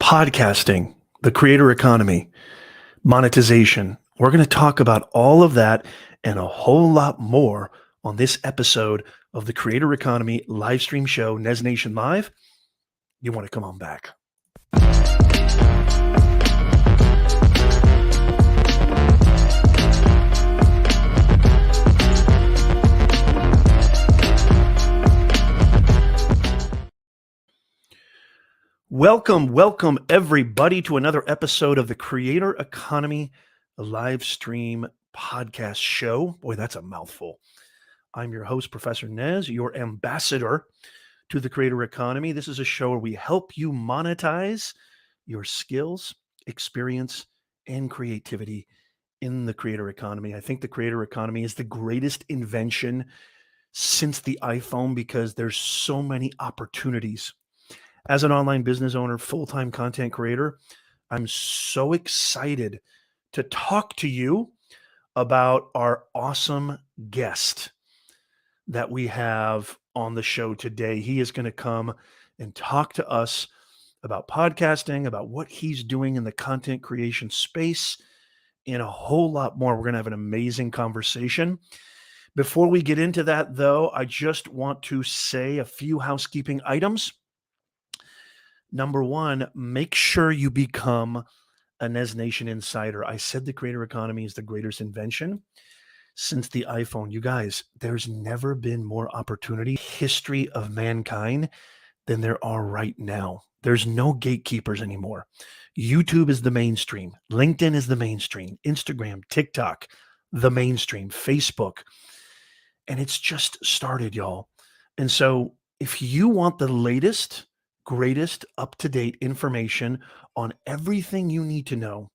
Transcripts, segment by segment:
podcasting, the creator economy, monetization. We're going to talk about all of that and a whole lot more on this episode of the Creator Economy live stream show, Nez Nation Live. You want to come on back. Welcome everybody to another episode of the Creator Economy live stream podcast show. Boy, that's a mouthful. I'm your host, Professor Nez, your ambassador to the Creator Economy. This is a show where we help you monetize your skills, experience, and creativity in the Creator Economy. I think the Creator Economy is the greatest invention since the iPhone because there's so many opportunities. As an online business owner, full-time content creator, I'm so excited to talk to you about our awesome guest that we have on the show today. He is going to come and talk to us about podcasting, about what he's doing in the content creation space, and a whole lot more. We're going to have an amazing conversation. Before we get into that, though, I just want to say a few housekeeping items. Number one, make sure you become a Nez Nation insider. I said the creator economy is the greatest invention since the iPhone. You guys, there's never been more opportunity, history of mankind, than there are right now. There's no gatekeepers anymore. YouTube is the mainstream. LinkedIn is the mainstream. Instagram, TikTok, the mainstream. Facebook. And it's just started, y'all. And so if you want the latest, greatest up-to-date information on everything you need to know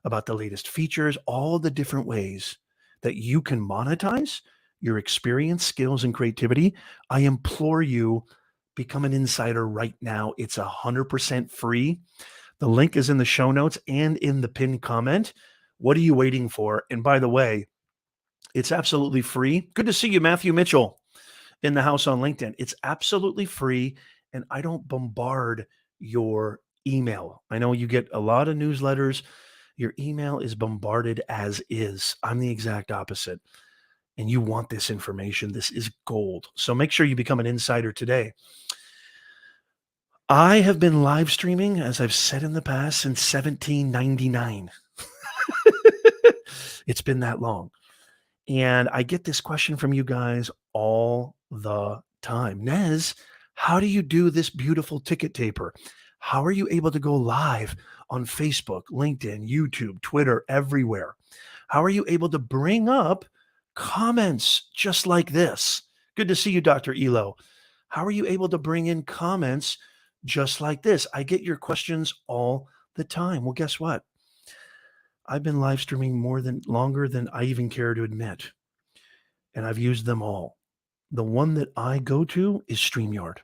about the latest features, all the different ways that you can monetize your experience, skills, and creativity, I implore you, become an insider right now. It's 100% free. The link is in the show notes and in the pinned comment. What are you waiting for? And by the way, it's absolutely free. Good to see you, Matthew Mitchell, in the house on LinkedIn. It's absolutely free. And I don't bombard your email. I know you get a lot of newsletters. Your email is bombarded as is. I'm the exact opposite. And you want this information. This is gold. So make sure you become an insider today. I have been live streaming, as I've said in the past, since 1799. It's been that long. And I get this question from you guys all the time. Nez, how do you do this beautiful ticket taper? How are you able to go live on Facebook, LinkedIn, YouTube, Twitter, everywhere? How are you able to bring up comments just like this? Good to see you, Dr. Elo. How are you able to bring in comments just like this? I get your questions all the time. Well, guess what? I've been live streaming longer than I even care to admit. And I've used them all. The one that I go to is StreamYard.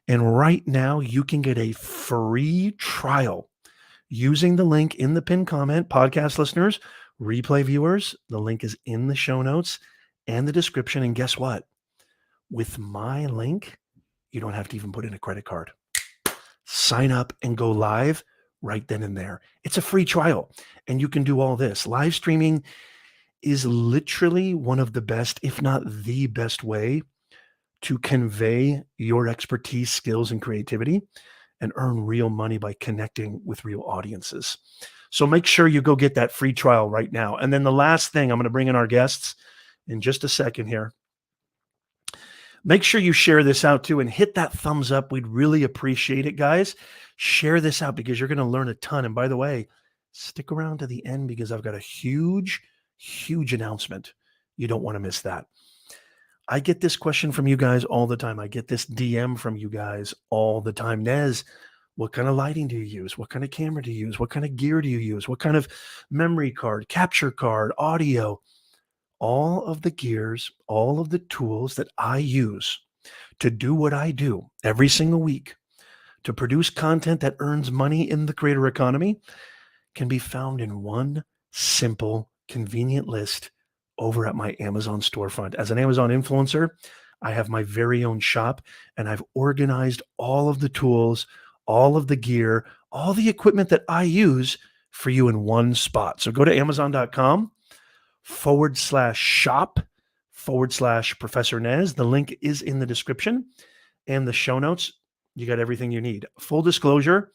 And right now you can get a free trial using the link in the pinned comment. Podcast listeners, replay viewers, the link is in the show notes and the description. And guess what? With my link, you don't have to even put in a credit card. Sign up and go live right then and there. It's a free trial and you can do all this. Live streaming is literally one of the best, if not the best way to convey your expertise, skills, and creativity and earn real money by connecting with real audiences. So make sure you go get that free trial right now. And then the last thing, I'm going to bring in our guests in just a second here. Make sure you share this out too and hit that thumbs up. We'd really appreciate it, guys. Share this out because you're going to learn a ton. And by the way, stick around to the end because I've got a huge announcement. You don't want to miss that. I get this question from you guys all the time. I get this DM from you guys all the time. Nez, what kind of lighting do you use? What kind of camera do you use? What kind of gear do you use? What kind of memory card, capture card, audio? All of the gears, all of the tools that I use to do what I do every single week, to produce content that earns money in the creator economy, can be found in one simple, convenient list over at my Amazon storefront. As an Amazon influencer, I have my very own shop and I've organized all of the tools, all of the gear, all the equipment that I use for you in one spot. So go to amazon.com/shop/Professor Nez. The link is in the description and the show notes. You got everything you need. Full disclosure,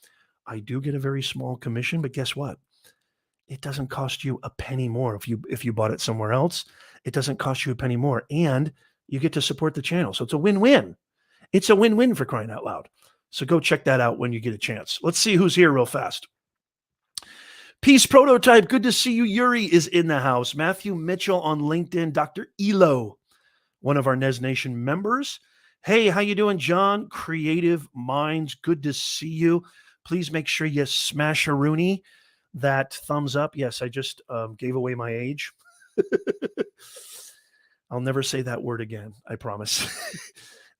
I do get a very small commission, but guess what? It doesn't cost you a penny more if you bought it somewhere else. It doesn't cost you a penny more, and you get to support the channel. So it's a win-win. It's a win-win, for crying out loud. So go check that out when you get a chance. Let's see who's here real fast. Peace Prototype, good to see you. Yuri is in the house. Matthew Mitchell on LinkedIn. Dr. Elo, one of our Nez Nation members. Hey, how you doing, John? Creative Minds, good to see you. Please make sure you smash a Rooney that thumbs up. Yes, I just gave away my age. I'll never say that word again, I promise.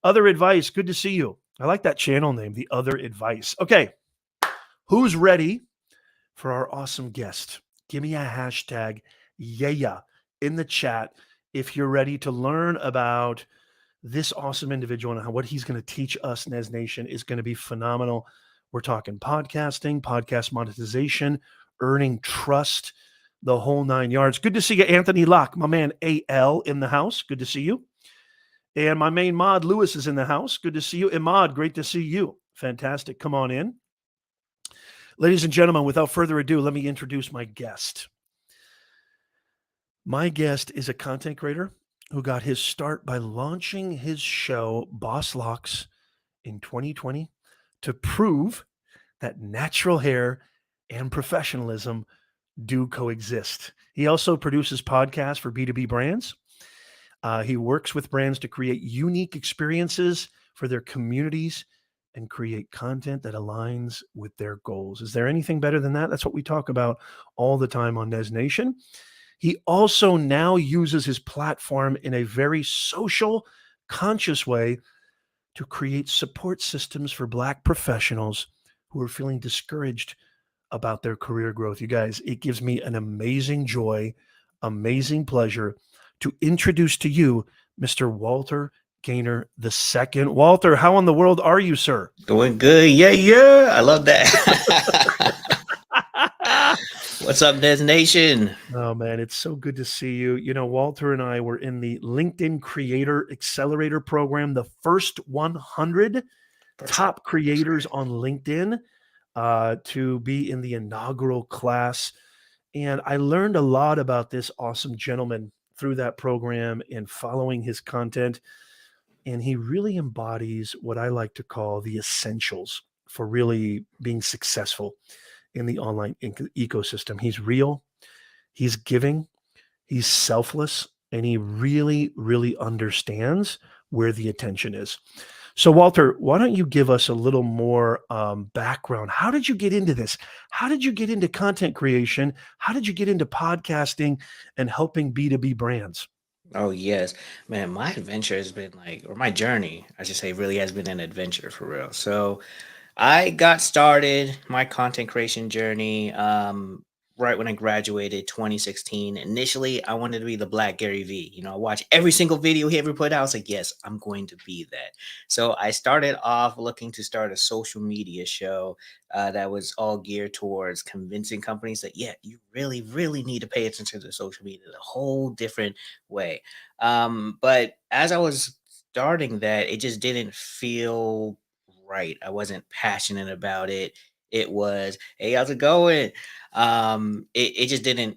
Other Advice, good to see you. I like that channel name, The Other Advice. Okay, who's ready for our awesome guest? Give me a hashtag, yeah, in the chat if you're ready to learn about this awesome individual and how what he's going to teach us, Nez Nation, is going to be phenomenal. We're talking podcasting, podcast monetization, earning trust, the whole 9 yards. Good to see you, Anthony Locke, my man AL in the house. Good to see you. And my main mod, Lewis, is in the house. Good to see you. Imad, great to see you. Fantastic. Come on in. Ladies and gentlemen, without further ado, let me introduce my guest. My guest is a content creator who got his start by launching his show, Boss Locks, in 2020 to prove that natural hair and professionalism do coexist. He also produces podcasts for B2B brands. He works with brands to create unique experiences for their communities and create content that aligns with their goals. Is there anything better than that? That's what we talk about all the time on Nez Nation. He also now uses his platform in a very social, conscious way to create support systems for Black professionals who are feeling discouraged about their career growth. You guys, it gives me an amazing joy, amazing pleasure to introduce to you Mr. Walter Gaynor II. Walter, how in the world are you, sir? Doing good. Yeah. I love that. What's up, Nez Nation? Oh, man, it's so good to see you. You know, Walter and I were in the LinkedIn Creator Accelerator program, the first 100 top creators on LinkedIn to be in the inaugural class. And I learned a lot about this awesome gentleman through that program and following his content. And he really embodies what I like to call the essentials for really being successful in the online ecosystem. He's real, he's giving, he's selfless, and he really, really understands where the attention is. So, Walter, why don't you give us a little more background? How did you get into this? How did you get into content creation? How did you get into podcasting and helping B2B brands? Oh, yes. Man, my adventure has been or my journey, I should say, really has been an adventure for real. So, I got started my content creation journey right when I graduated 2016. Initially, I wanted to be the Black Gary Vee. I watched every single video he ever put out. I was like, yes, I'm going to be that. So I started off looking to start a social media show that was all geared towards convincing companies that, yeah, you really, really need to pay attention to social media in a whole different way. But as I was starting that, it just didn't feel right. I wasn't passionate about it. It was, hey, how's it going? It just didn't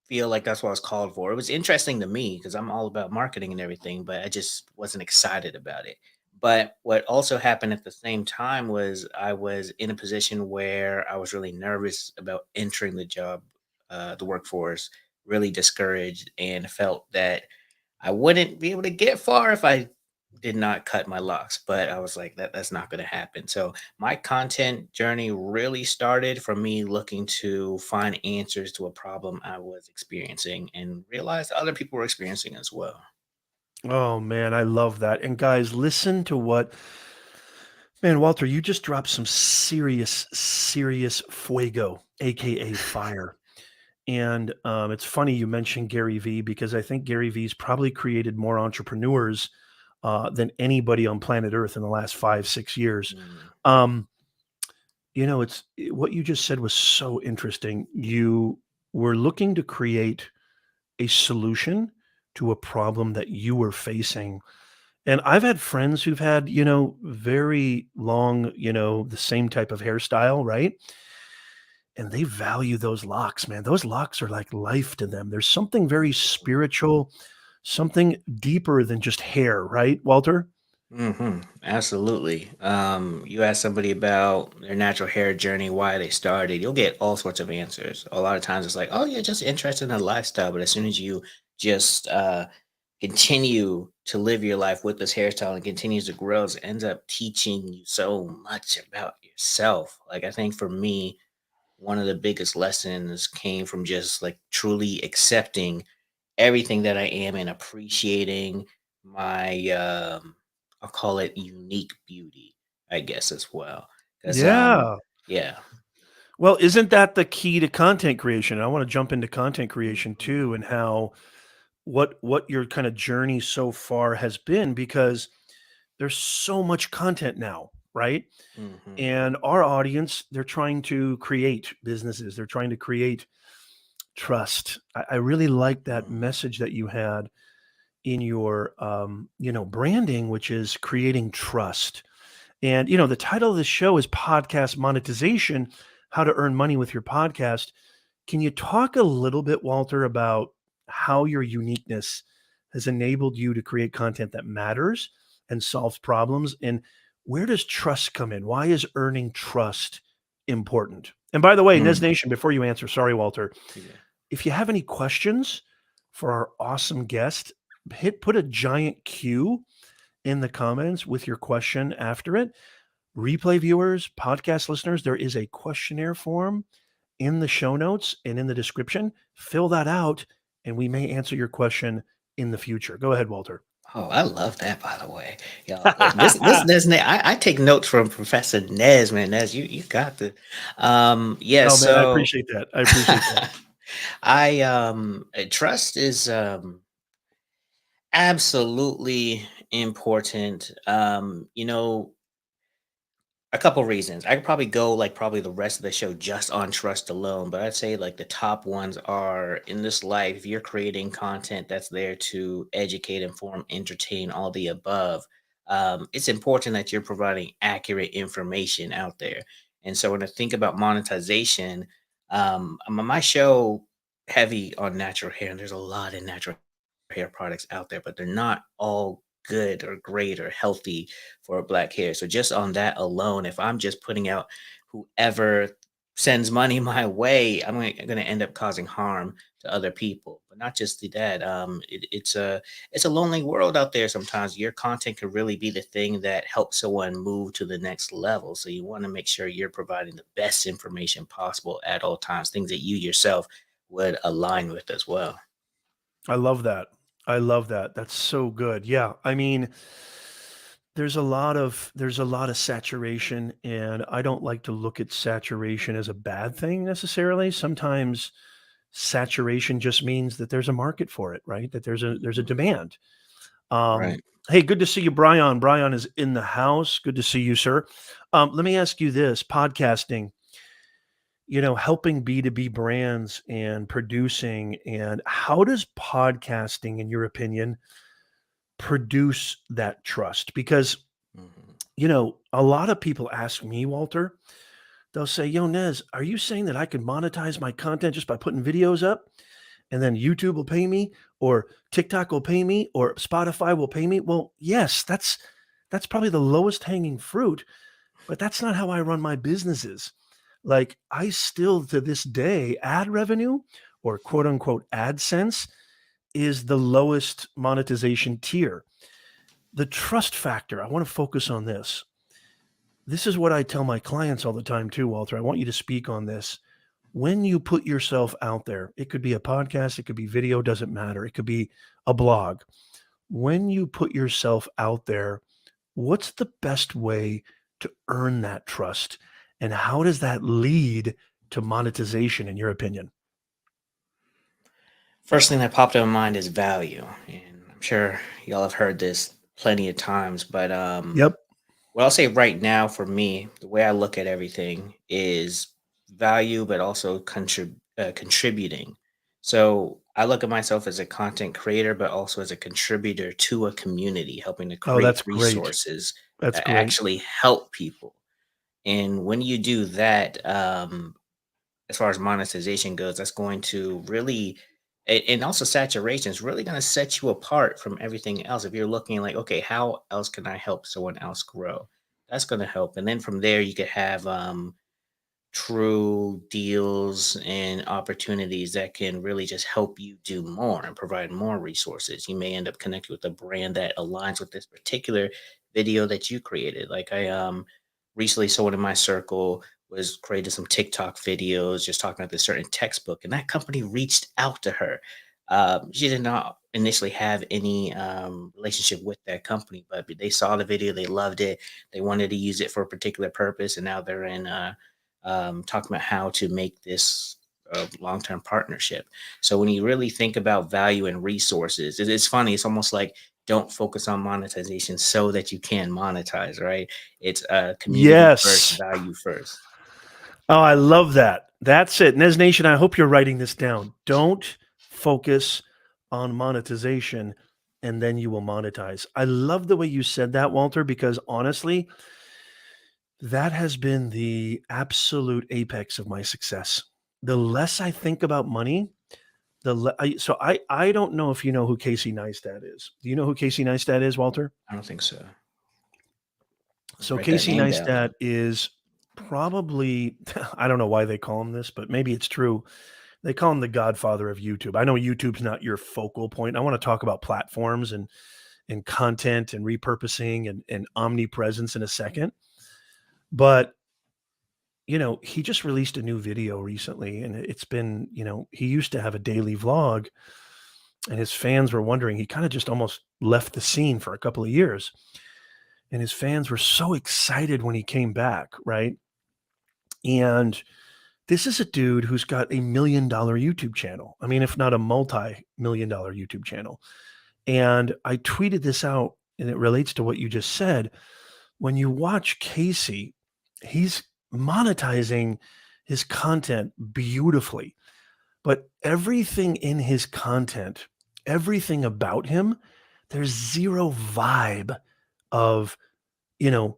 feel like that's what I was called for. It was interesting to me because I'm all about marketing and everything, but I just wasn't excited about it. But what also happened at the same time was I was in a position where I was really nervous about entering the workforce, really discouraged, and felt that I wouldn't be able to get far if I did not cut my locks. But I was like, that's not going to happen. So my content journey really started from me looking to find answers to a problem I was experiencing and realized other people were experiencing as well. Oh, man, I love that. And guys, listen to what, man, Walter, you just dropped some serious, serious fuego, AKA fire. And it's funny you mentioned Gary Vee because I think Gary Vee's probably created more entrepreneurs than anybody on planet Earth in the last 5, 6 years. Mm. Um, What you just said was so interesting. You were looking to create a solution to a problem that you were facing. And I've had friends who've had, very long, the same type of hairstyle, right? And they value those locks, man. Those locks are like life to them. There's something very spiritual, something deeper than just hair, right, Walter? Absolutely. You ask somebody about their natural hair journey, why they started, you'll get all sorts of answers. A lot of times it's like, oh, you're just interested in the lifestyle. But as soon as you just continue to live your life with this hairstyle and continues to grow, it ends up teaching you so much about yourself. Like, I think for me, one of the biggest lessons came from just like truly accepting everything that I am and appreciating my I'll call it unique beauty, I guess as well. Cuz Yeah. yeah. Well, isn't that the key to content creation? I want to jump into content creation Mhm. too, and how what your kind of journey so far has been, because there's so much content now, right? Mhm. And our audience, they're trying to create businesses, they're trying to create trust. I really like that Mhm. message that you had in your branding, which is creating trust. And the title of the show is Podcast Monetization: How to Earn Money with Your Podcast. Can you talk a little bit, Walter, about how your uniqueness has enabled you to create content that matters and solves problems? And where does trust come in? Why is earning trust important? And by the way, Nez Mm. Nation, before you answer, sorry, Walter, Yeah. if you have any questions for our awesome guest, put a giant Q in the comments with your question after it. Replay viewers, podcast listeners, there is a questionnaire form in the show notes and in the description. Fill that out, and we may answer your question in the future. Go ahead, Walter. Oh, I love that, by the way. Y'all, this Nes, I take notes from Professor Nez, man. Nez, you got the yeah, Oh man, I so appreciate that. I appreciate that. trust is absolutely important. A couple reasons. I could probably go like probably the rest of the show just on trust alone, but I'd say like the top ones are in this life. If you're creating content that's there to educate, inform, entertain, all the above, it's important that you're providing accurate information out there. And so when I think about monetization, my show heavy on natural hair, and there's a lot of natural hair products out there, but they're not all good or great or healthy for black hair. So just on that alone, if I'm just putting out whoever sends money my way, I'm going to end up causing harm to other people. But not just that, it's a lonely world out there. Sometimes your content can really be the thing that helps someone move to the next level. So you want to make sure you're providing the best information possible at all times, things that you yourself would align with as well. I love that. I love that. That's so good. Yeah. I mean, there's a lot of saturation, and I don't like to look at saturation as a bad thing necessarily. Sometimes saturation just means that there's a market for it, right? That there's a Mhm. demand. Um, Right. hey, good to see you, Brian. Brian is in the house. Good to see you, sir. Let me ask you this: podcasting, helping B2B brands and producing, and how does podcasting, in your opinion, produce that trust? Because, Mhm. a lot of people ask me, Walter, they'll say, Yo, Nez, are you saying that I can monetize my content just by putting videos up? And then YouTube will pay me, or TikTok will pay me, or Spotify will pay me. Well, yes, that's probably the lowest hanging fruit, but that's not how I run my businesses. Like, I still to this day, ad revenue, or quote unquote AdSense, is the lowest monetization tier. The trust factor, I want to focus on this. This is what I tell my clients all the time too, Walter. I want you to speak on this. When you put yourself out there, it could be a podcast, it could be video, doesn't matter. It could be a blog. When you put yourself out there, what's the best way to earn that trust? And how does that lead to monetization, in your opinion? First thing that popped in my mind is value. And I'm sure y'all have heard this plenty of times, but Yep. Well, I'll say right now for me, the way I look at everything is value, but also contributing. So I look at myself as a content creator, but also as a contributor to a community, helping to Oh, create that's great. resources That's that great. actually help people. And when you do that, as far as monetization goes, that's going to really, and also saturation is really going to set you apart from everything else. If you're looking like, okay, how else can I help someone else grow? That's going to help. And then from there, you could have true deals and opportunities that can really just help you do more and provide more resources. You may end up connecting with a brand that aligns with this particular video that you created. Like I recently someone in my circle was created some TikTok videos just talking about this certain textbook, and that company reached out to her. She did not initially have any relationship with that company, but they saw the video, they loved it, they wanted to use it for a particular purpose, and now they're in talking about how to make this a long-term partnership. So when you really think about value and resources, it's funny. It's almost like don't focus on monetization so that you can monetize, right? It's community first, Yes. value first. Oh, I love that. That's it. Nez Nation, I hope you're writing this down. Don't focus on monetization and then you will monetize. I love the way you said that, Walter, because honestly, that has been the absolute apex of my success. The less I think about money, I don't know if you know who Casey Neistat is. Do you know who Casey Neistat is, Walter? I don't think so. So Write that Casey name down Neistat though. is probably I don't know why they call him this, but maybe it's true. They call him the godfather of YouTube. I know YouTube's not your focal point. I want to talk about platforms and content and repurposing and omnipresence in a second. But he just released a new video recently, and it's been, he used to have a daily vlog, and his fans were wondering. He kind of just almost left the scene for a couple of years, and his fans were so excited when he came back, right? And this is a dude who's got $1 million YouTube channel. I mean, if not a multi-million-dollar YouTube channel. And I tweeted this out, and it relates to what you just said. When you watch Casey, he's monetizing his content beautifully, but everything in his content, everything about him, there's zero vibe of, you know,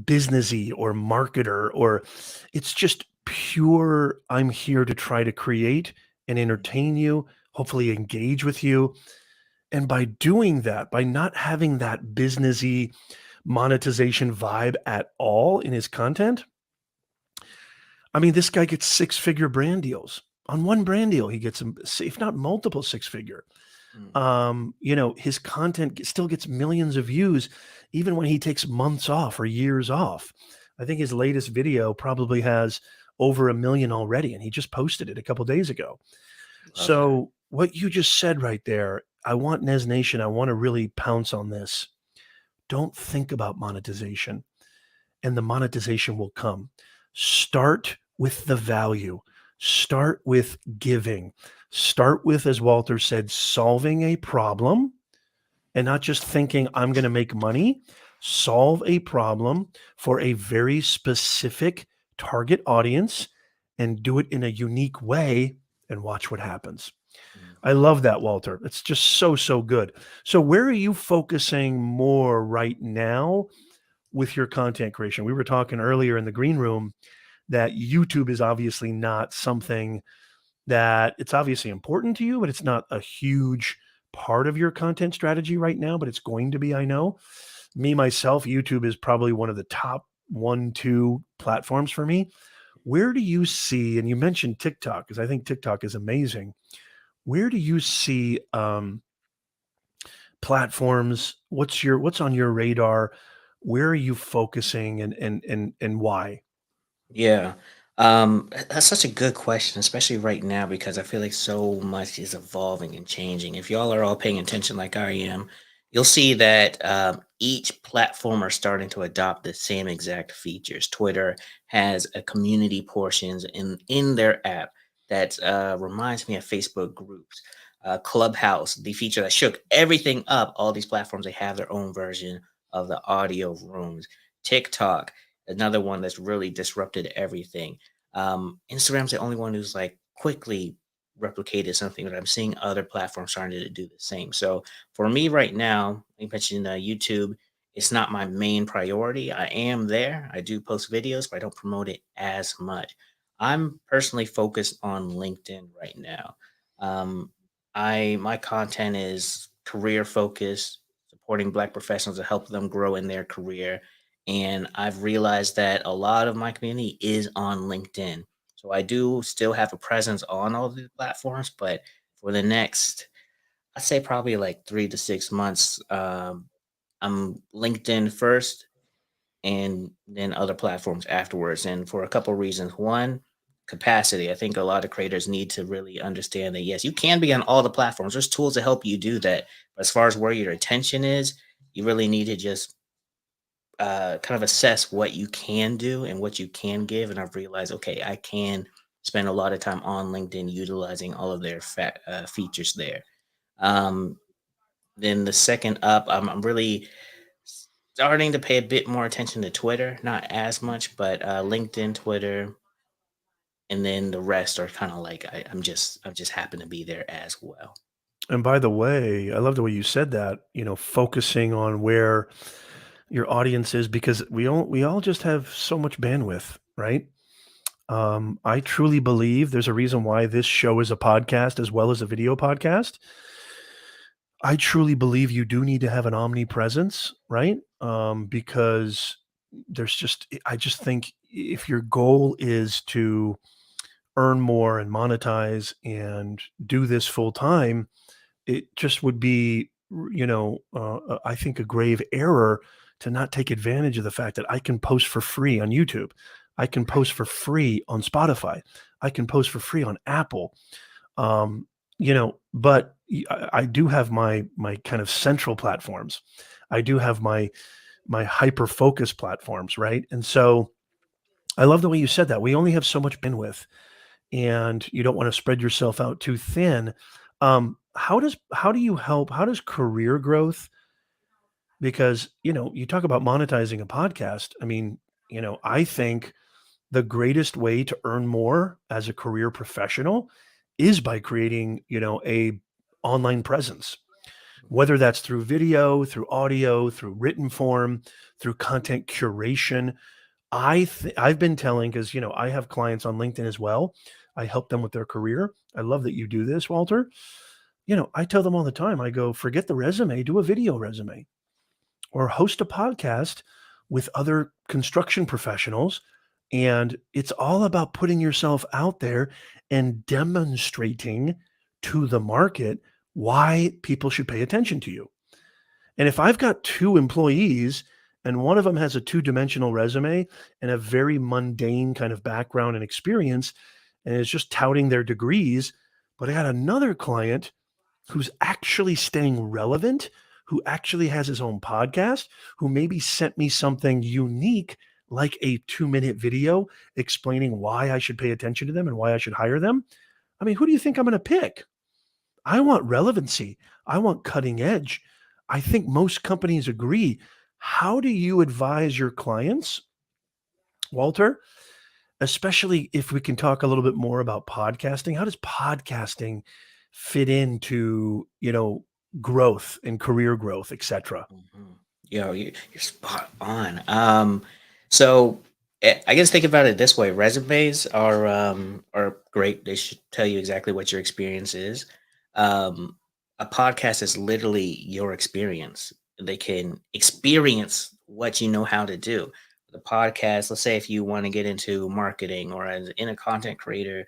businessy or marketer, or it's just pure, I'm here to try to create and entertain you, hopefully engage with you. And by doing that, by not having that businessy monetization vibe at all in his content, I mean, this guy gets six-figure brand deals. On one brand deal, he gets, if not multiple six-figure. Mm, His content still gets millions of views, even when he takes months off or years off. I think his latest video probably has over 1 million already, and he just posted it a couple days ago. love that. So what you just said right there, I want Nez Nation, I want to really pounce on this. Don't think about monetization, and the monetization will come. Start with the value. Start with giving. Start with, as Walter said, solving a problem and not just thinking I'm going to make money. Solve a problem for a very specific target audience and do it in a unique way and watch what happens. I Mhm. love that, Walter. It's just so, so good. So, where are you focusing more right now with your content creation? We were talking earlier in the green room that YouTube is obviously not something that it's obviously important to you, but it's not a huge part of your content strategy right now, but it's going to be, I know. Me, myself, YouTube is probably one of the top one, two platforms for me. Where do you see, and you mentioned TikTok, because I think TikTok is amazing. Where do you see platforms? What's on your radar? Where are you focusing and why? Yeah. That's such a good question, especially right now, because I feel like so much is evolving and changing. If y'all are all paying attention like I am, you'll see that each platform are starting to adopt the same exact features. Twitter has a community portions in their app that reminds me of Facebook groups. Clubhouse, the feature that shook everything up, all these platforms, they have their own version of the audio rooms. TikTok, another one that's really disrupted everything. Instagram's the only one who's like quickly replicated something, but I'm seeing other platforms starting to do the same. So for me right now, you mentioned YouTube. It's not my main priority. I am there. I do post videos, but I don't promote it as much. I'm personally focused on LinkedIn right now. Um, I my content is career focused, supporting Black professionals to help them grow in their career. And I've realized that a lot of my community is on LinkedIn. So I do still have a presence on all the platforms, but for the next, I'd say probably like 3 to 6 months, I'm LinkedIn first and then other platforms afterwards. And for a couple reasons. One, capacity. I think a lot of creators need to really understand that yes, you can be on all the platforms. There's tools to help you do that. But as far as where your attention is, you really need to just kind of assess what you can do and what you can give. And I've realized, okay, I can spend a lot of time on LinkedIn utilizing all of their features there. Um, then the second up, I'm really starting to pay a bit more attention to Twitter, not as much, but LinkedIn, Twitter, and then the rest are kind of like I'm just happen to be there as well. And by the way, I love the way you said that, focusing on where your audience is because we all just have so much bandwidth, right? I truly believe there's a reason why this show is a podcast as well as a video podcast. I truly believe you do need to have an omni presence, right? Because I just think if your goal is to earn more and monetize and do this full time, it just would be, I think a grave error to not take advantage of the fact that I can post for free on YouTube. I can post for free on Spotify. I can post for free on Apple. Um, but I do have my kind of central platforms. I do have my hyper focus platforms, right? And so I love the way you said that. We only have so much bandwidth and you don't want to spread yourself out too thin. How does career growth, because you talk about monetizing a podcast. I mean, I think the greatest way to earn more as a career professional is by creating, a online presence, Mhm. whether that's through video, through audio, through written form, through content curation. I've been telling, because I have clients on LinkedIn as well. I help them with their career. I love that you do this, Walter. I tell them all the time. I go, forget the resume, do a video resume or host a podcast with other construction professionals. And it's all about putting yourself out there and demonstrating to the market why people should pay attention to you. And if I've got two employees and one of them has a two-dimensional resume and a very mundane kind of background and experience and is just touting their degrees, but I got another client who's actually staying relevant, who actually has his own podcast, who maybe sent me something unique like a 2-minute video explaining why I should pay attention to them and why I should hire them. I mean, who do you think I'm going to pick? I want relevancy. I want cutting edge. I think most companies agree. How do you advise your clients, Walter? Especially if we can talk a little bit more about podcasting. How does podcasting fit into, growth and career growth, etc.? Mhm. Yo, you're spot on. So I guess think about it this way: resumes are great. They should tell you exactly what your experience is. Um, a podcast is literally your experience. They can experience what you know how to do. The podcast, let's say, if you want to get into marketing or as in a content creator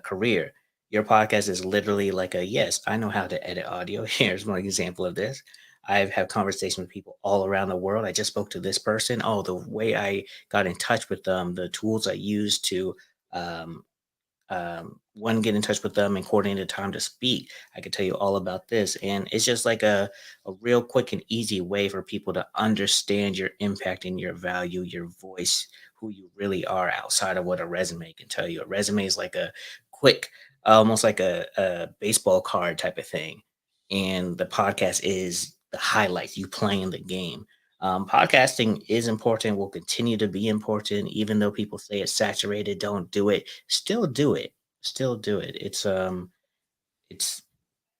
career, your podcast is literally like a yes, I know how to edit audio. Here's one example of this. I've had conversations with people all around the world. I just spoke to this person. Oh, the way I got in touch with them, the tools I used to um, one, get in touch with them and coordinate a time to speak. I could tell you all about this. And it's just like a real quick and easy way for people to understand your impact and your value, your voice, who you really are outside of what a resume can tell you. A resume is like a quick, almost like a baseball card type of thing. And the podcast is the highlights, you playing the game. Podcasting is important, will continue to be important, even though people say it's saturated, don't do it. Still do it. Still do it. It's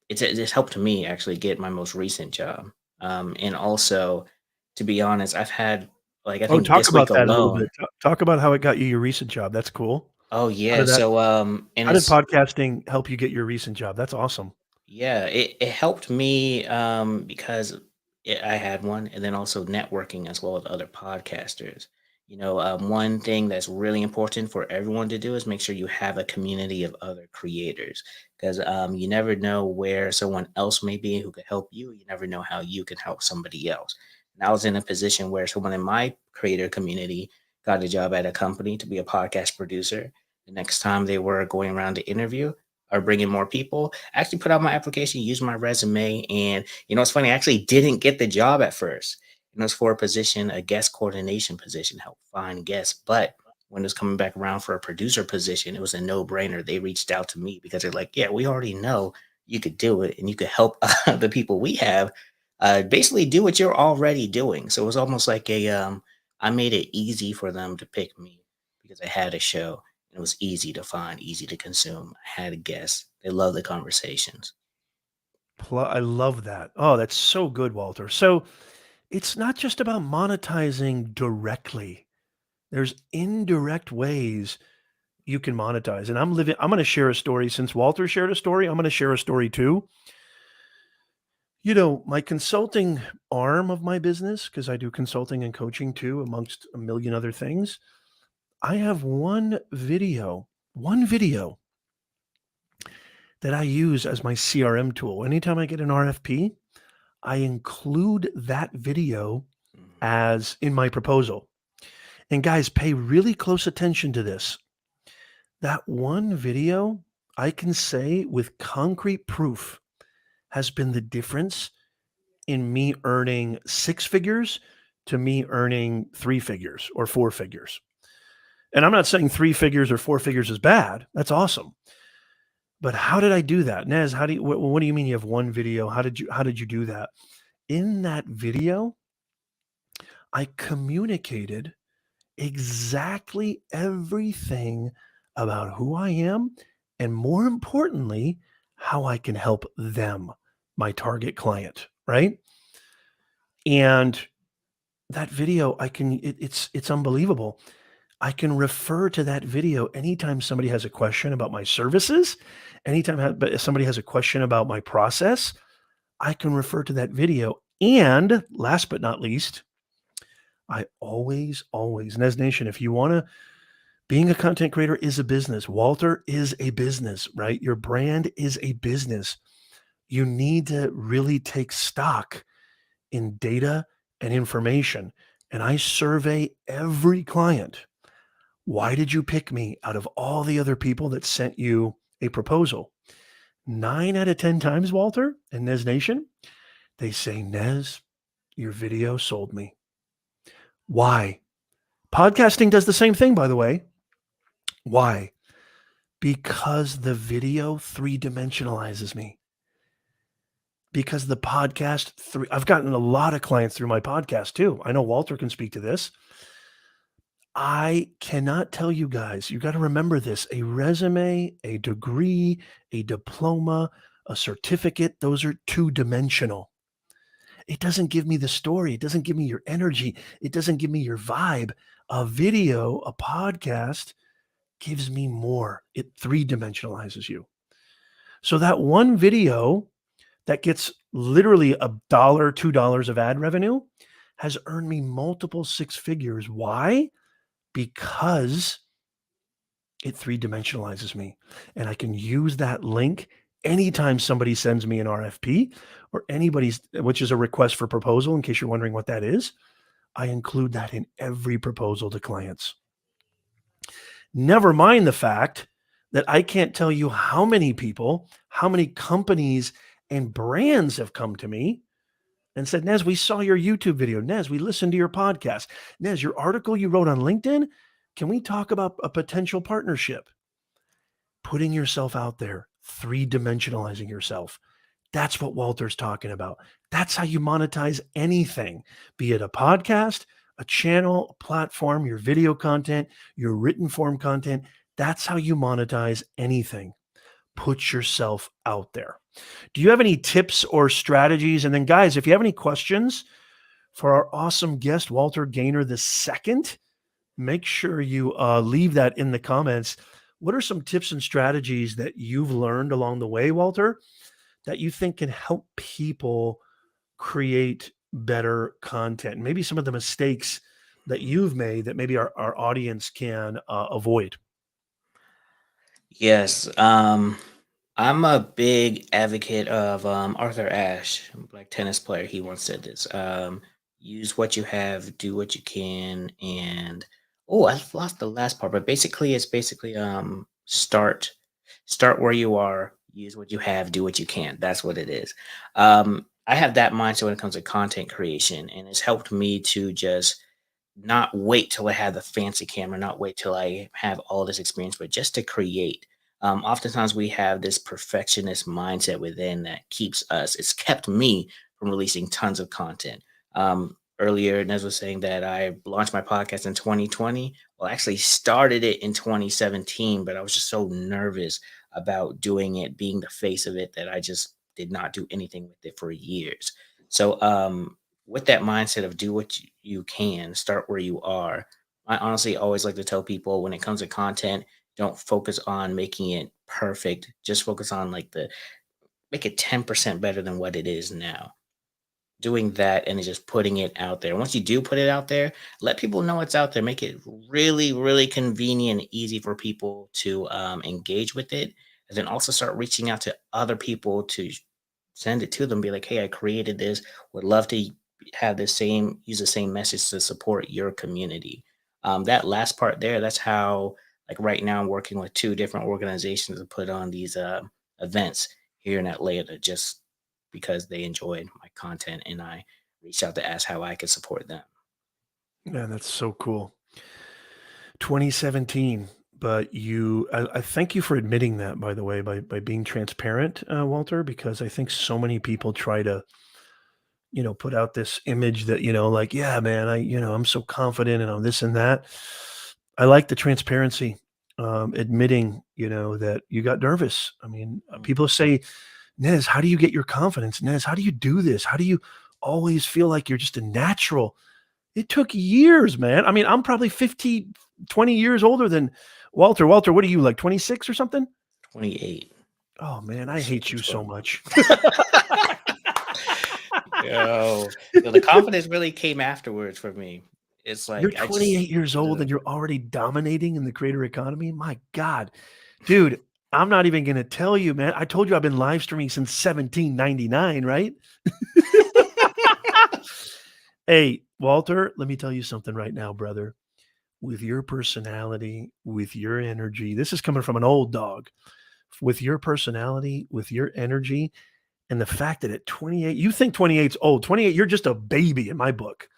it's helped me actually get my most recent job. And also, to be honest, I've had like I Oh, think talk this week about that a little bit. alone. Talk about how it got you your recent job. That's cool. Oh How yeah, did that so and how did it's podcasting help you get your recent job? That's awesome. Yeah, it helped me because I had one, and then also networking as well with other podcasters. One thing that's really important for everyone to do is make sure you have a community of other creators because you never know where someone else may be who could help you. You never know how you can help somebody else. And I was in a position where someone in my creator community got a job at a company to be a podcast producer. The next time they were going around to interview or bringing more people, I actually put out my application, used my resume, and it's funny. I actually didn't get the job at first. It was for a position, a guest coordination position, help find guests. But when it was coming back around for a producer position, it was a no brainer. They reached out to me because they're like, "Yeah, we already know you could do it, and you could help the people we have, basically do what you're already doing." So it was almost like I made it easy for them to pick me because I had a show. It was easy to find, easy to consume. I had a guest. They love the conversations. I love that. Oh, that's so good, Walter. So it's not just about monetizing directly. There's indirect ways you can monetize. And I'm going to share a story. Since Walter shared a story, I'm going to share a story too. My consulting arm of my business, because I do consulting and coaching too, amongst a million other things, I have one video that I use as my CRM tool. Anytime I get an RFP, I include that video Mhm. as in my proposal. And guys, pay really close attention to this. That one video, I can say with concrete proof, has been the difference in me earning six figures to me earning three figures or four figures. And I'm not saying three figures or four figures is bad. That's awesome. But how did I do that? Nez, what do you mean you have one video? How did you do that? In that video, I communicated exactly everything about who I am and more importantly, how I can help them, my target client, right? And that video, it's unbelievable. I can refer to that video anytime somebody has a question about my services, but somebody has a question about my process, I can refer to that video. And last but not least, I always, Nez Nation, if you want to, being a content creator is a business. Walter is a business, right? Your brand is a business. You need to really take stock in data and information. And I survey every client. Why did you pick me out of all the other people that sent you a proposal? 9 out of 10 times, Walter and Nez Nation, they say, Nez, your video sold me. Why? Podcasting does the same thing, by the way. Why? Because the video three dimensionalizes me. Because the podcast, I've gotten a lot of clients through my podcast too. I know Walter can speak to this. I cannot tell you guys, you got to remember this, a resume, a degree, a diploma, a certificate, those are two dimensional. It doesn't give me the story. It doesn't give me your energy. It doesn't give me your vibe. A video, a podcast gives me more. It three dimensionalizes you. So that one video that gets literally $1, $2 of ad revenue has earned me multiple six figures. Why? Because it three dimensionalizes me. And I can use that link anytime somebody sends me an RFP or anybody's, which is a request for proposal, in case you're wondering what that is. I include that in every proposal to clients. Never mind the fact that I can't tell you how many people, how many companies and brands have come to me and said, Nez, we saw your YouTube video. Nez, we listened to your podcast. Nez, your article you wrote on LinkedIn, can we talk about a potential partnership? Putting yourself out there, three dimensionalizing yourself. That's what Walter's talking about. That's how you monetize anything, be it a podcast, a channel, a platform, your video content, your written form content. That's how you monetize anything. Put yourself out there. Do you have any tips or strategies? And then, guys, if you have any questions for our awesome guest, Walter Gaynor II, make sure you leave that in the comments. What are some tips and strategies that you've learned along the way, Walter, that you think can help people create better content? Maybe some of the mistakes that you've made that maybe our audience can avoid. Yes. I'm a big advocate of Arthur Ashe, black tennis player. He once said this: "Use what you have, do what you can." And oh, I lost the last part, but basically, it's basically start where you are, use what you have, do what you can. That's what it is. I have that mindset when it comes to content creation, and it's helped me to just not wait till I have the fancy camera, not wait till I have all this experience, but just to create. Oftentimes we have this perfectionist mindset within that keeps us, it's kept me from releasing tons of content. Earlier, Nez was saying that I launched my podcast in 2020. Well, I actually started it in 2017, but I was just so nervous about doing it, being the face of it, that I just did not do anything with it for years. So, with that mindset of do what you can, start where you are. I honestly always like to tell people when it comes to content, don't focus on making it perfect. Just focus on like the make it 10% better than what it is now. Doing that and then just putting it out there. Once you do put it out there, let people know it's out there. Make it really, really convenient and easy for people to engage with it. And then also start reaching out to other people to send it to them. Be like, hey, I created this. Would love to have the same, use the same message to support your community. That last part there, that's how, like right now, I'm working with two different organizations to put on these events here in Atlanta just because they enjoyed my content and I reached out to ask how I could support them. Man, that's so cool. 2017, but I thank you for admitting that, by the way, by being transparent, Walter, because I think so many people try to, put out this image that, like, yeah, man, I'm so confident and I'm this and that. I like the transparency, admitting, that you got nervous. I mean, Mm. people say, Nez, how do you get your confidence? Nez, how do you do this? How do you always feel like you're just a natural? It took years, man. I mean, I'm probably 50, 20 years older than Walter. Walter, what are you, like 26 or something? 28. Oh, man, I Shit hate you keeps so growing. much. Yo, the confidence really came afterwards for me. It's You're like I just 28 years old the and you're already dominating in the creator economy? My God. Dude, I'm not even going to tell you, man. I told you I've been live streaming since 1799, right? Hey, Walter, let me tell you something right now, brother. With your personality, with your energy, this is coming from an old dog. With your personality, with your energy, and the fact that at 28, you think 28's old. 28, you're just a baby in my book.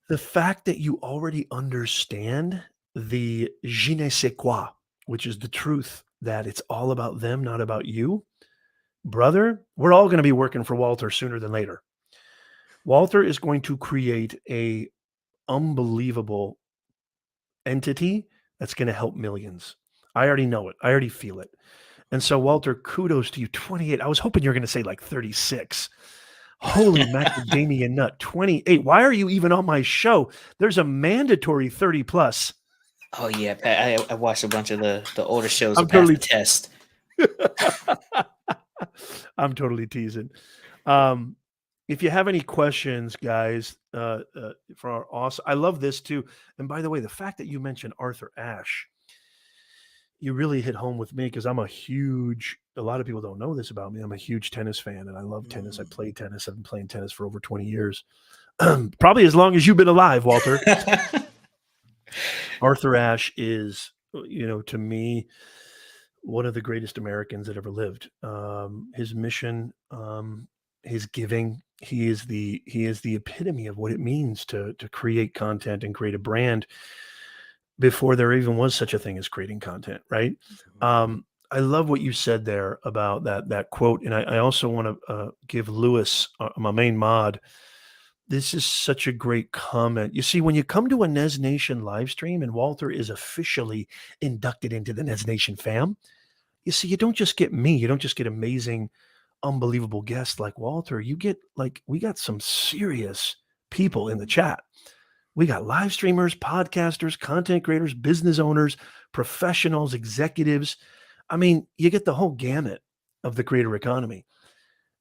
The fact that you already understand the je ne sais quoi, which is the truth that it's all about them, not about you, brother, we're all going to be working for Walter sooner than later. Walter is going to create a unbelievable entity that's going to help millions. I already know it. I already feel it. And so, Walter, kudos to you. 28. I was hoping you were going to say like 36. Holy macadamia nut. 28. Why are you even on my show? There's a mandatory 30 plus. Oh yeah, I watched a bunch of the older shows to I'm pass the totally test. I'm totally teasing. Um, if you have any questions, guys, for our awesome, I love this too. And by the way, the fact that you mentioned Arthur Ashe, you really hit home with me because I'm a lot of people don't know this about me. I'm a huge tennis fan and I love tennis. I Mm. play tennis. I've been playing tennis for over 20 years. Probably as long as you've been alive, Walter. Arthur Ashe is, to me, one of the greatest Americans that ever lived. His mission, his giving, he is the epitome of what it means to create content and create a brand before there even was such a thing as creating content, right? Mhm. I love what you said there about that quote, and I also want to give Lewis, my main mod. This is such a great comment. You see, when you come to a Nez Nation live stream, and Walter is officially inducted into the Nez Nation fam, you see, you don't just get me. You don't just get amazing, unbelievable guests like Walter. You get like we got some serious people in the chat. We got live streamers, podcasters, content creators, business owners, professionals, executives. I mean, you get the whole gamut of the creator economy.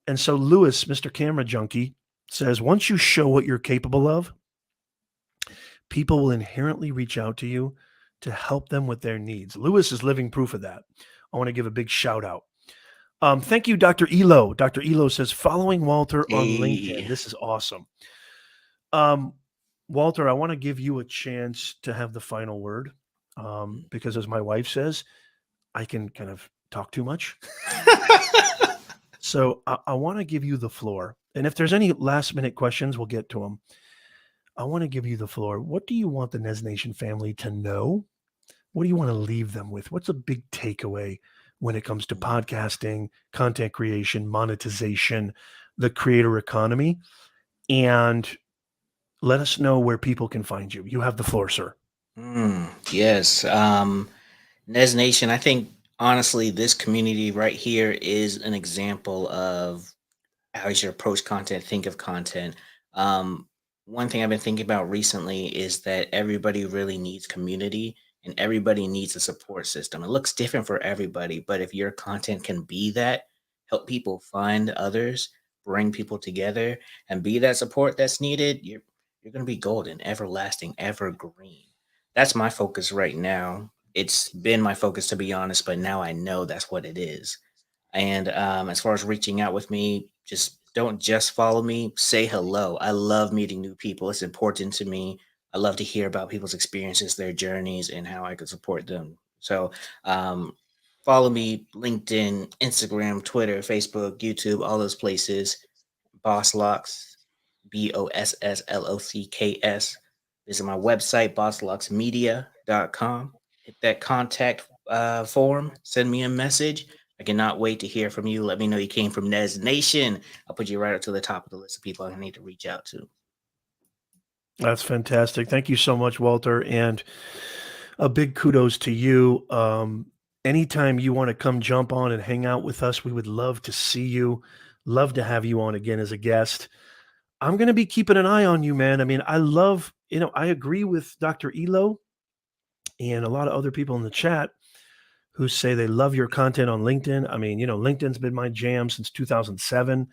And so Lewis, Mr. Camera Junkie, says once you show what you're capable of, people will inherently reach out to you to help them with their needs. Lewis is living proof of that. I want to give a big shout out. Thank you, Dr. Elo. Dr. Elo says, following Walter on LinkedIn. Hey. This is awesome. Walter, I want to give you a chance to have the final word because, as my wife says, I can kind of talk too much. So I want to give you the floor. And if there's any last minute questions, we'll get to them. I want to give you the floor. What do you want the Nez Nation family to know? What do you want to leave them with? What's a big takeaway when it comes to podcasting, content creation, monetization, the creator economy? And let us know where people can find you. You have the floor, sir. Yes. Nez Nation, I think honestly, this community right here is an example of how you should approach content, think of content. Um, One thing I've been thinking about recently is that everybody really needs community and everybody needs a support system. It looks different for everybody, but if your content can be that, help people find others, bring people together, and be that support that's needed, you're gonna be golden, everlasting, evergreen. That's my focus right now. It's been my focus to be honest, but now I know that's what it is. And as far as reaching out with me, just don't just follow me, say hello. I love meeting new people. It's important to me. I love to hear about people's experiences, their journeys, and how I could support them. So um, follow me, LinkedIn, Instagram, Twitter, Facebook, YouTube, all those places. Boss Locks, BossLocks. Visit my website, bosslocksmedia.com. Hit that contact form, send me a message. I cannot wait to hear from you. Let me know you came from Nez Nation. I'll put you right up to the top of the list of people I need to reach out to. That's fantastic. Thank you so much, Walter. And a big kudos to you. Anytime you want to come jump on and hang out with us, we would love to see you. Love to have you on again as a guest. I'm going to be keeping an eye on you, man. I mean, I love, I agree with Dr. Elo and a lot of other people in the chat who say they love your content on LinkedIn. I mean, LinkedIn's been my jam since 2007.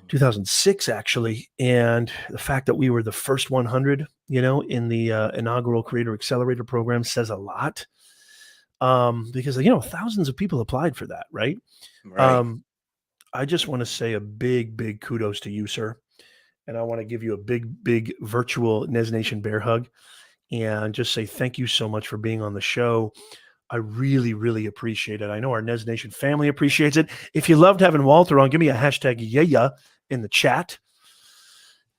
2006 actually, and the fact that we were the first 100 in the inaugural creator accelerator program says a lot, because thousands of people applied for that, right? Right. I just want to say a big kudos to you, sir, and I want to give you a big virtual Nez Nation bear hug and just say thank you so much for being on the show. I really appreciate it. I know our Nez Nation family appreciates it. If you loved having Walter on, give me a hashtag yeah in the chat.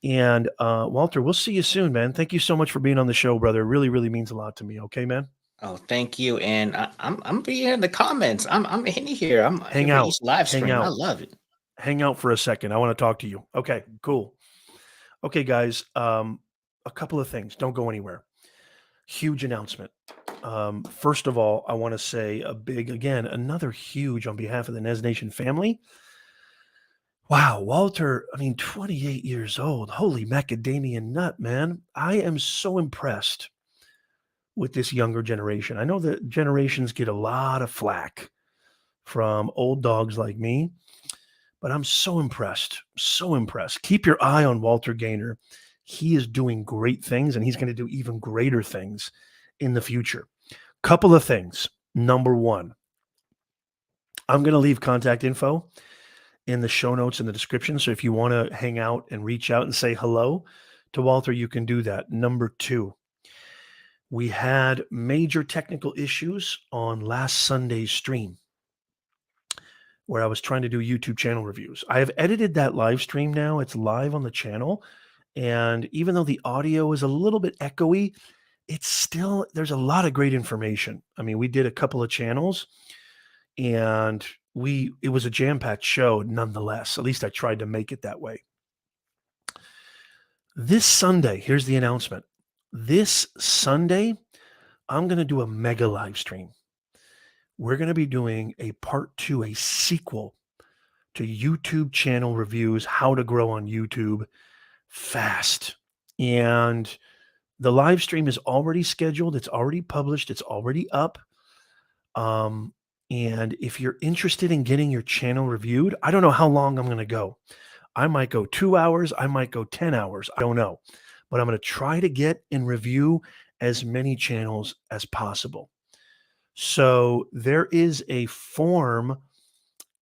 And Walter, we'll see you soon, man. Thank you so much for being on the show, brother. It really means a lot to me. Okay, man. Oh, thank you. And I'm being in the comments. I'm in here. I'm here Hang for out. each live Hang stream. I out. love it. Hang out for a second. I want to talk to you. Okay, cool. Okay, guys. A couple of things. Don't go anywhere. Huge announcement. First of all, I want to say another huge on behalf of the Nez Nation family. Wow, Walter, I mean, 28 years old. Holy macadamia nut, man. I am so impressed with this younger generation. I know that generations get a lot of flack from old dogs like me, but I'm so impressed. So impressed. Keep your eye on Walter Gaynor. He is doing great things and he's going to do even greater things in the future. Couple of things. Number one, I'm going to leave contact info in the show notes in the description. So if you want to hang out and reach out and say hello to Walter, you can do that. Number two, we had major technical issues on last Sunday's stream where I was trying to do YouTube channel reviews. I have edited that live stream now. It's live on the channel. And even though the audio is a little bit echoey, there's a lot of great information. I mean, we did a couple of channels And it was a jam-packed show nonetheless. At least I tried to make it that way. This Sunday, here's the announcement. This Sunday, I'm going to do a mega live stream. We're going to be doing a part 2, a sequel to YouTube channel reviews, how to grow on YouTube fast. And the live stream is already scheduled. It's already published. It's already up. And if you're interested in getting your channel reviewed, I don't know how long I'm going to go. I might go 2 hours. I might go 10 hours. I don't know. But I'm going to try to get and review as many channels as possible. So there is a form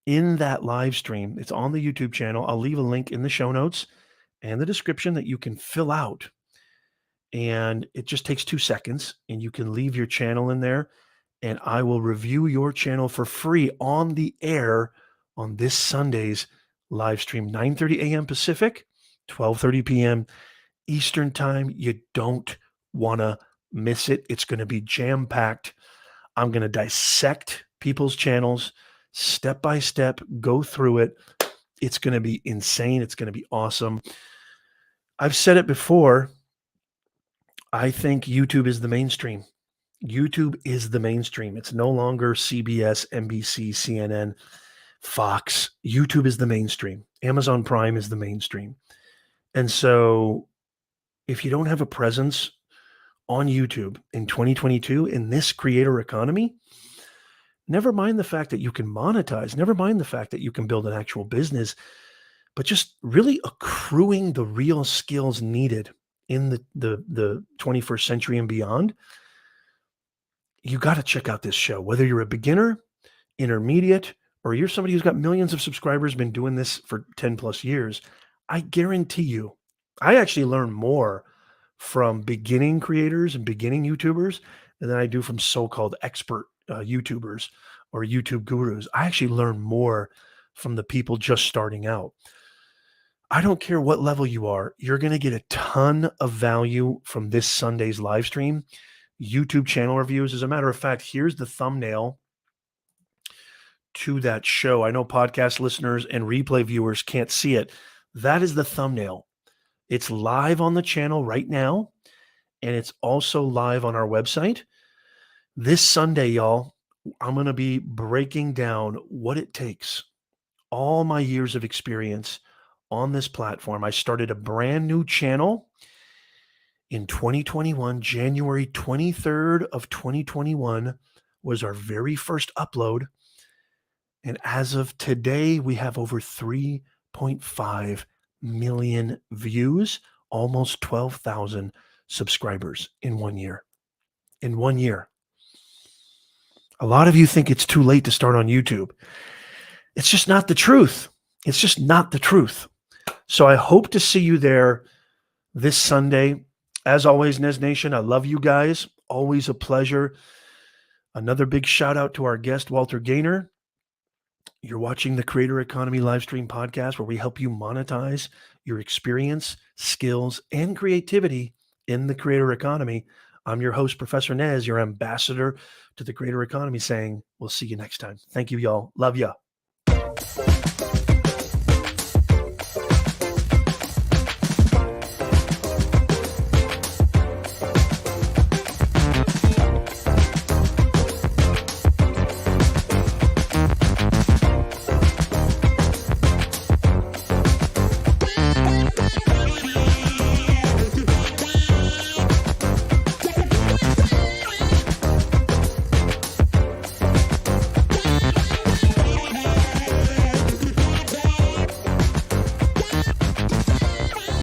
in that live stream. It's on the YouTube channel. I'll leave a link in the show notes and the description that you can fill out. And it just takes 2 seconds, and you can leave your channel in there, and I will review your channel for free on the air on this Sunday's live stream, 9:30 a.m. Pacific, 12:30 p.m. Eastern time. You don't want to miss it. It's going to be jam-packed. I'm going to dissect people's channels step by step, go through it. It's going to be insane. It's going to be awesome. I've said it before. I think YouTube is the mainstream. YouTube is the mainstream. It's no longer CBS, NBC, CNN, Fox. YouTube is the mainstream. Amazon Prime is the mainstream. And so if you don't have a presence on YouTube in 2022 in this creator economy, never mind the fact that you can monetize, never mind the fact that you can build an actual business, but just really accruing the real skills needed in the 21st century and beyond, you got to check out this show. Whether you're a beginner, intermediate, or you're somebody who's got millions of subscribers, been doing this for 10 plus years, I guarantee you, I actually learn more from beginning creators and beginning YouTubers than I do from so-called expert YouTubers or YouTube gurus. I actually learn more from the people just starting out. I don't care what level you are, you're going to get a ton of value from this Sunday's live stream. YouTube channel reviews. As a matter of fact, here's the thumbnail to that show. I know podcast listeners and replay viewers can't see it. That is the thumbnail. It's live on the channel right now, and it's also live on our website. This Sunday, y'all, I'm going to be breaking down what it takes, all my years of experience on this platform. I started a brand new channel in 2021. January 23rd of 2021 was our very first upload. And as of today, we have over 3.5 million views, almost 12,000 subscribers in 1 year. In 1 year. A lot of you think it's too late to start on YouTube. It's just not the truth. It's just not the truth. So I hope to see you there this Sunday. As always, Nez Nation, I love you guys. Always a pleasure. Another big shout out to our guest, Walter Gaynor. You're watching the Creator Economy Livestream podcast, where we help you monetize your experience, skills, and creativity in the creator economy. I'm your host, Professor Nez, your ambassador to the creator economy, saying we'll see you next time. Thank you, y'all. Love ya.